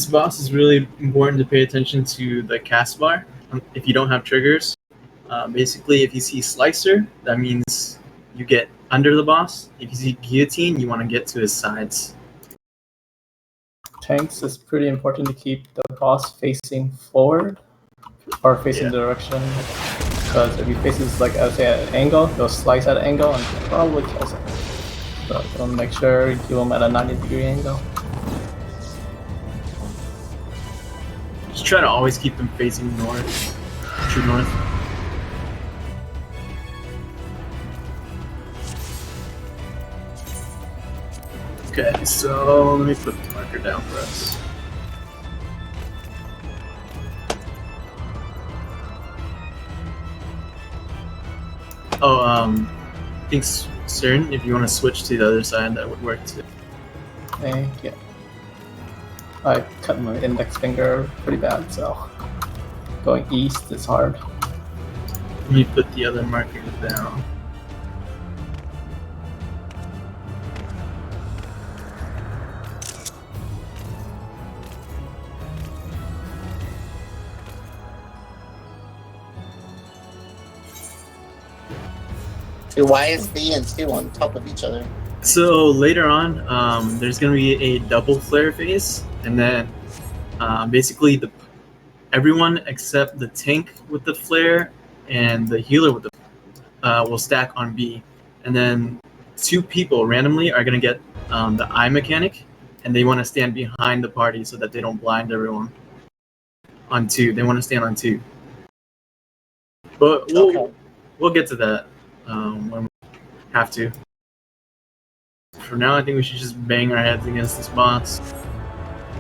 boss, it's really important to pay attention to the cast bar if you don't have triggers. Basically, if you see Slicer, that means you get under the boss. If you see Guillotine, you want to get to his sides. Tanks, it's pretty important to keep the boss facing forward or facing the direction. Because if he faces, like I say, at an angle, he'll slice at an angle and probably kills him. So make sure you kill him at a 90-degree angle. Just try to always keep them facing north, true north. Okay, so let me put the marker down for us. Oh, I think CERN, if you want to switch to the other side, that would work too. Thank you. I cut my index finger pretty bad, so going east is hard. Let me put the other marker down. Why is B and 2 on top of each other? So later on, there's going to be a double flare phase, and then basically everyone except the tank with the flare and the healer with the will stack on B, and then 2 people randomly are going to get the eye mechanic, and they want to stand behind the party so that they don't blind everyone. On 2, they want to stand on 2. But we'll get to that when we have to. For now, I think we should just bang our heads against this boss.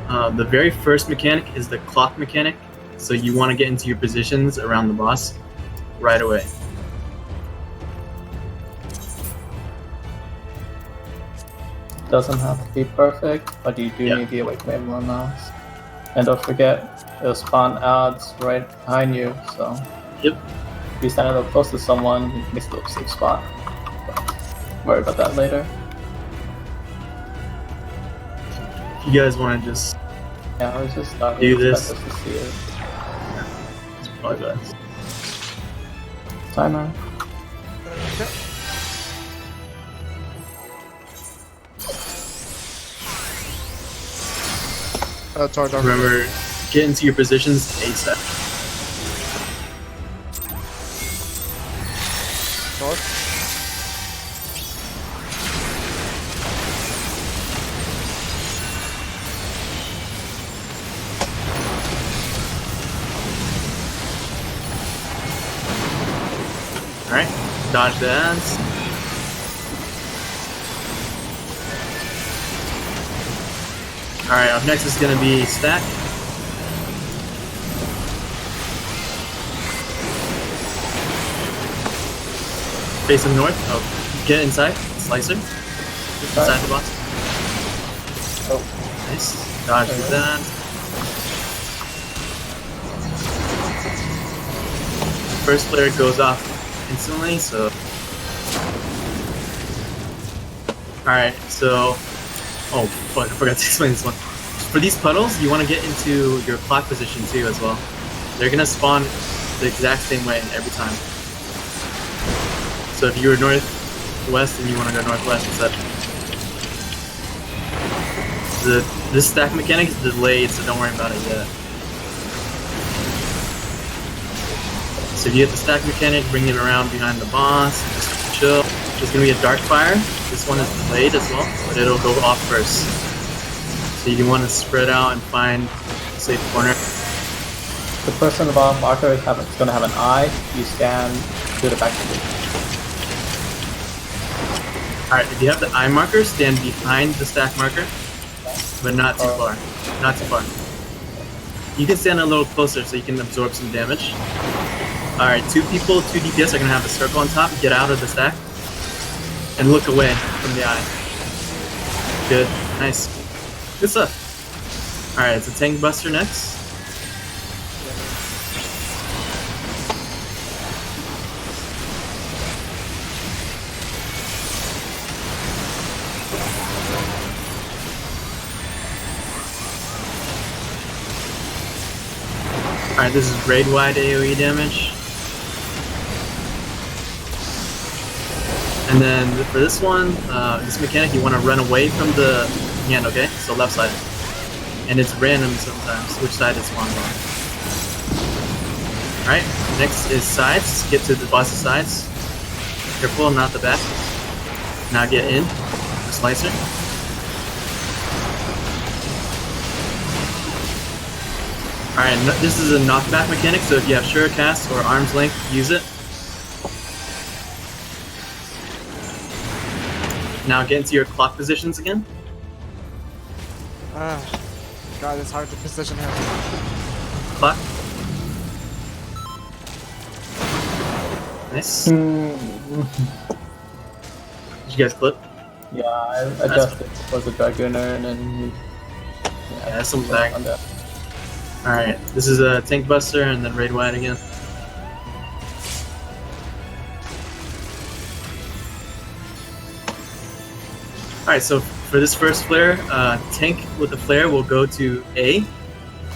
The very first mechanic is the clock mechanic, so you want to get into your positions around the boss right away. Doesn't have to be perfect, but you do need the awake level mouse. And don't forget, it'll spawn ads right behind you, so if you stand a little close to someone, you can get to a safe spot. But worry about that later. you guys want to just I was just not do really this, expect us to see it. it's probably best. Timer. Charge on. Remember, get into your positions ASAP. North. Alright, dodge the ads. Alright, up next is going to be Stack. Facing north. Oh, get inside. Slicer. Inside the box. Oh, Nice. Dodge with that. First flare goes off instantly, so. Alright, so. Oh, fuck, I forgot to explain this one. For these puddles, you want to get into your clock position too as well. They're going to spawn the exact same way every time. So if you were northwest and you want to go northwest instead. This stack mechanic is delayed, so don't worry about it yet. So if you get the stack mechanic, bring it around behind the boss, just chill. There's going to be a dark fire. This one is delayed as well, but it'll go off first. So you want to spread out and find a safe corner. the person on the bottom marker is going to have an eye. You scan to the back of it. Alright, if you have the eye marker, stand behind the stack marker, but not too far. Not too far. You can stand a little closer so you can absorb some damage. Alright, 2 people, 2 DPS are going to have a circle on top. Get out of the stack and look away from the eye. Good. Nice. Good stuff. Alright, it's a tank buster next. Alright, this is raid wide AoE damage. And then for this one, this mechanic, you want to run away from the hand, okay? So left side. And it's random sometimes which side it spawns on. Alright, next is sides. Get to the boss's sides. Careful, not the back. Now get in. The slicer. Alright, this is a knockback mechanic, so if you have sure cast or arm's length, use it. Now get into your clock positions again. God, it's hard to position him. Clock. Nice. Did you guys clip? Yeah, I adjusted for the Dragooner and then... Yeah, that's some lag. Alright, this is a tank buster and then raid wide again. Alright, so for this first flare, tank with the flare will go to A,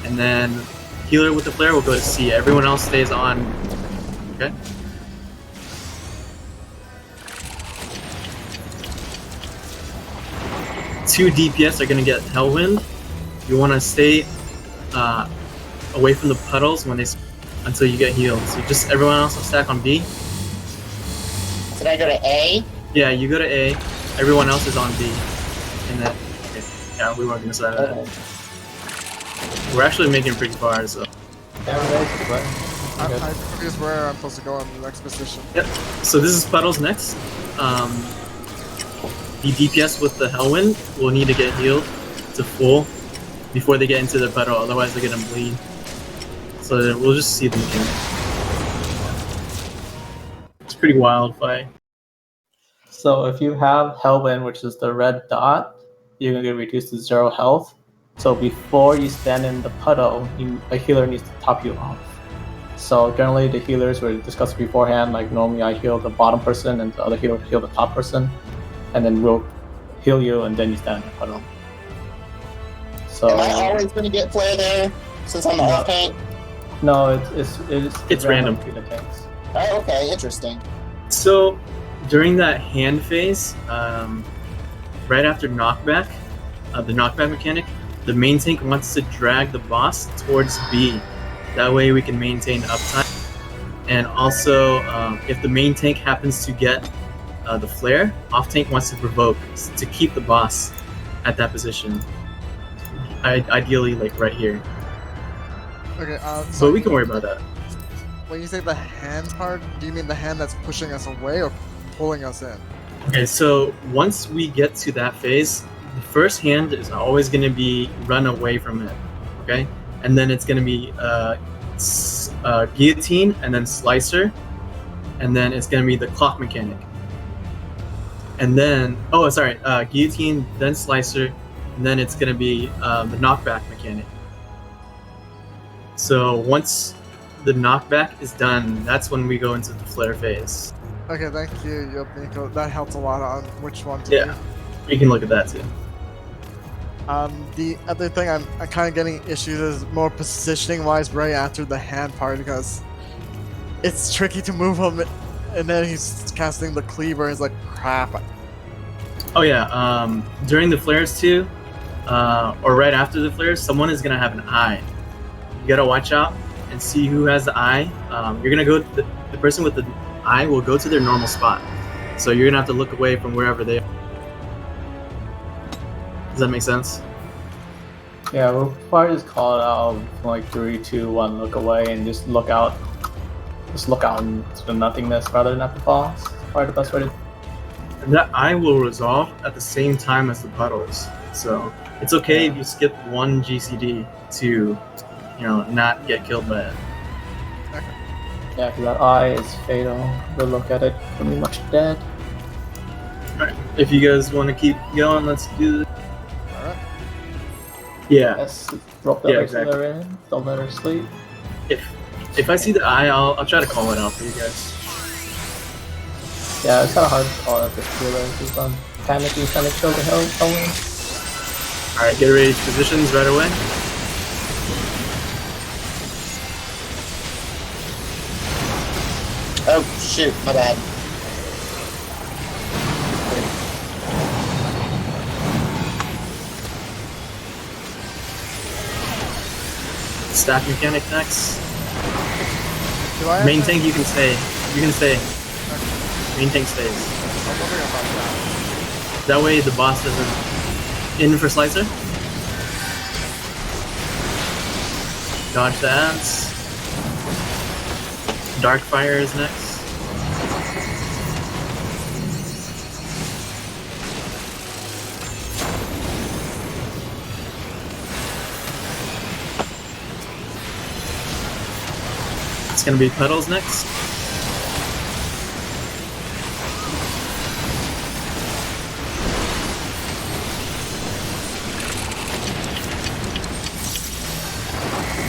and then healer with the flare will go to C. Everyone else stays on. Okay? Two DPS are going to get Hellwind. You want to stay away from the puddles when they until you get healed. So just everyone else will stack on B. Did I go to A? Yeah, you go to A. Everyone else is on B. And then, okay. Yeah, we weren't gonna decide that. We're actually making pretty far, so. I forget where I'm supposed to go in the next position. Yep. So this is puddles next. The DPS with the Hellwind will need to get healed to full before they get into the puddle, otherwise they're gonna bleed. So we'll just see them again. It's a pretty wild fight. So if you have Hellwind, which is the red dot, you're going to get reduced to 0 health. So before you stand in the puddle, a healer needs to top you off. So generally the healers were discussed beforehand, like normally I heal the bottom person and the other healer would heal the top person. And then we'll heal you and then you stand in the puddle. So, am I always going to get flare there since I'm the off tank? No, it's random. between the tanks. Oh, okay, interesting. So during that hand phase, right after knockback, the knockback mechanic, the main tank wants to drag the boss towards B. That way we can maintain uptime. And also, if the main tank happens to get the flare, off tank wants to provoke to keep the boss at that position. Ideally, like right here. Okay, So we can worry about that. when you say the hand part, do you mean the hand that's pushing us away or pulling us in? Okay, so once we get to that phase, the first hand is always going to be run away from it, okay? And then it's going to be guillotine and then slicer, and then it's going to be the clock mechanic. And then, guillotine, then slicer, and then it's going to be the knockback mechanic. So once the knockback is done, that's when we go into the flare phase. Okay, thank you, Nico. That helps a lot on which one to do. Yeah, you can look at that too. The other thing I'm kind of getting issues is more positioning wise right after the hand part, because it's tricky to move him and then he's casting the cleaver. It's like crap. Oh yeah, during the flares too, or right after the flares, someone is gonna have an eye. You gotta watch out and see who has the eye. You're gonna go. The person with the eye will go to their normal spot, so you're gonna have to look away from wherever they are. Does that make sense? Yeah, we'll probably just call it out from like 3, 2, 1, look away, and just look out. Just look out into the nothingness rather than at the boss. Probably the best way to. And that eye will resolve at the same time as the puddles, so it's okay if you skip one GCD to, not get killed by it. Yeah, because that eye is fatal. We'll look at it, pretty much dead. Alright, if you guys want to keep going, let's do this. Alright. Yeah. Yes, drop that regular in. Don't let her sleep. If I see the eye, I'll try to call it out for you guys. Yeah, it's kind of hard to call out the healer because I'm panicking trying to kill the hell going. Alright, get ready to positions right away. Oh, shoot, my bad. Stack mechanic next. Do I have Main to- tank, you can stay. You can stay. Main tank stays. I'm wondering about that. That way the boss doesn't. In for slicer. Dodge the ants. Dark fire is next. It's gonna be petals next.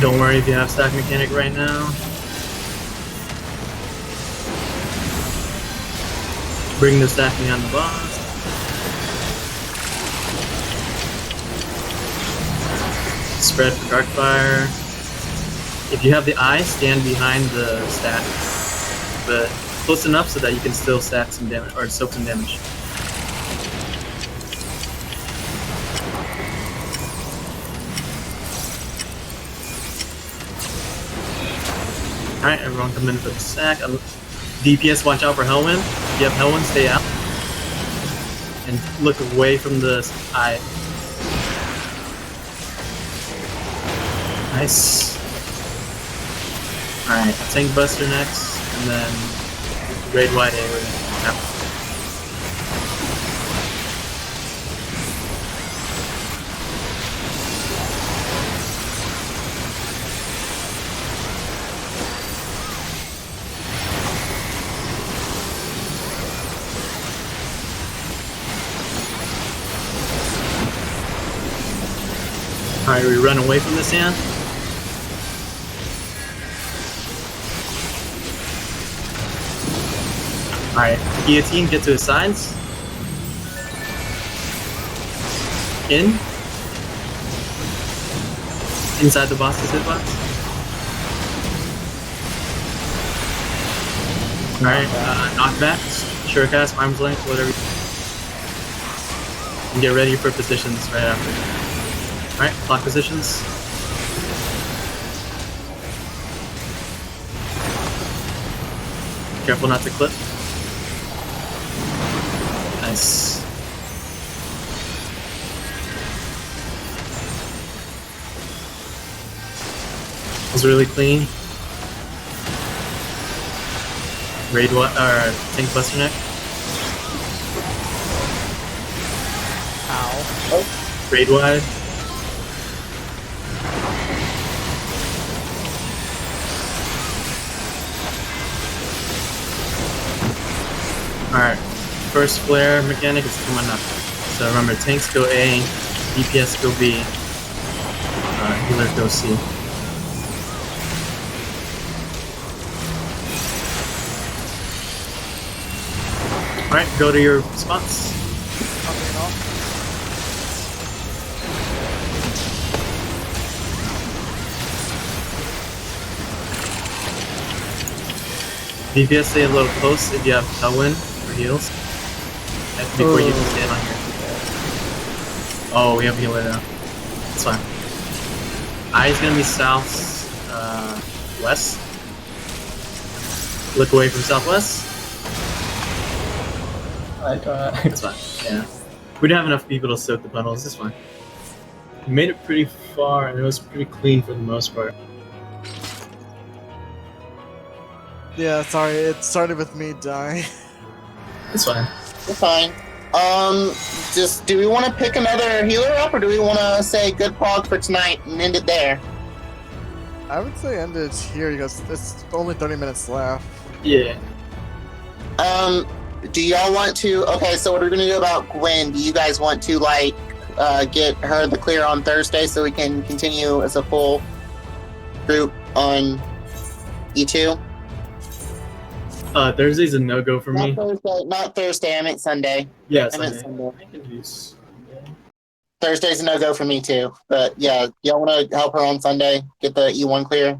Don't worry if you have stack mechanic right now. Bring the stacking on the boss. Spread for dark fire. If you have the eye, stand behind the stack, but close enough so that you can still stack some damage or soak some damage. Alright, everyone come in for the stack. DPS, watch out for Hellwind. If you have Hellwind, stay out. And look away from the eye. Nice. Alright, Tank Buster next, and then Raid Wide A. Yep. Alright, we run away from this hand. Alright, guillotine, get to his sides. In. Inside the boss's hitbox. Alright, knockback, sure cast, arm's length, whatever. And get ready for positions right after. Alright, block positions. Careful not to clip. Nice. Was really clean. Raid what? Or Tank Buster neck. Oh, Raid wide. Alright, first flare mechanic is coming up. So remember, tanks go A, DPS go B, healer go C. Alright, go to your spots. DPS stay a little close if you have Tailwind for heals. That's before you can stand on here. Oh, we have healer now. It's fine. Eye is gonna be south, west. Look away from southwest. I try. It's fine. Yeah. We didn't have enough people to soak the puddles. It's fine. We made it pretty far, and it was pretty clean for the most part. Yeah, sorry, it started with me dying. It's fine. we're fine. Just do we want to pick another healer up, or do we want to say good prog for tonight and end it there? I would say end it here because it's only 30 minutes left. Yeah. Do y'all want to? Okay, so what are we gonna do about Gwen? Do you guys want to like get her the clear on Thursday so we can continue as a full group on E2? Thursday's a no-go for me. Not Thursday. I meant Sunday. Yeah, I meant Sunday. Sunday. I can do Sunday. Thursday's a no-go for me too. But yeah, y'all want to help her on Sunday? Get the E1 clear?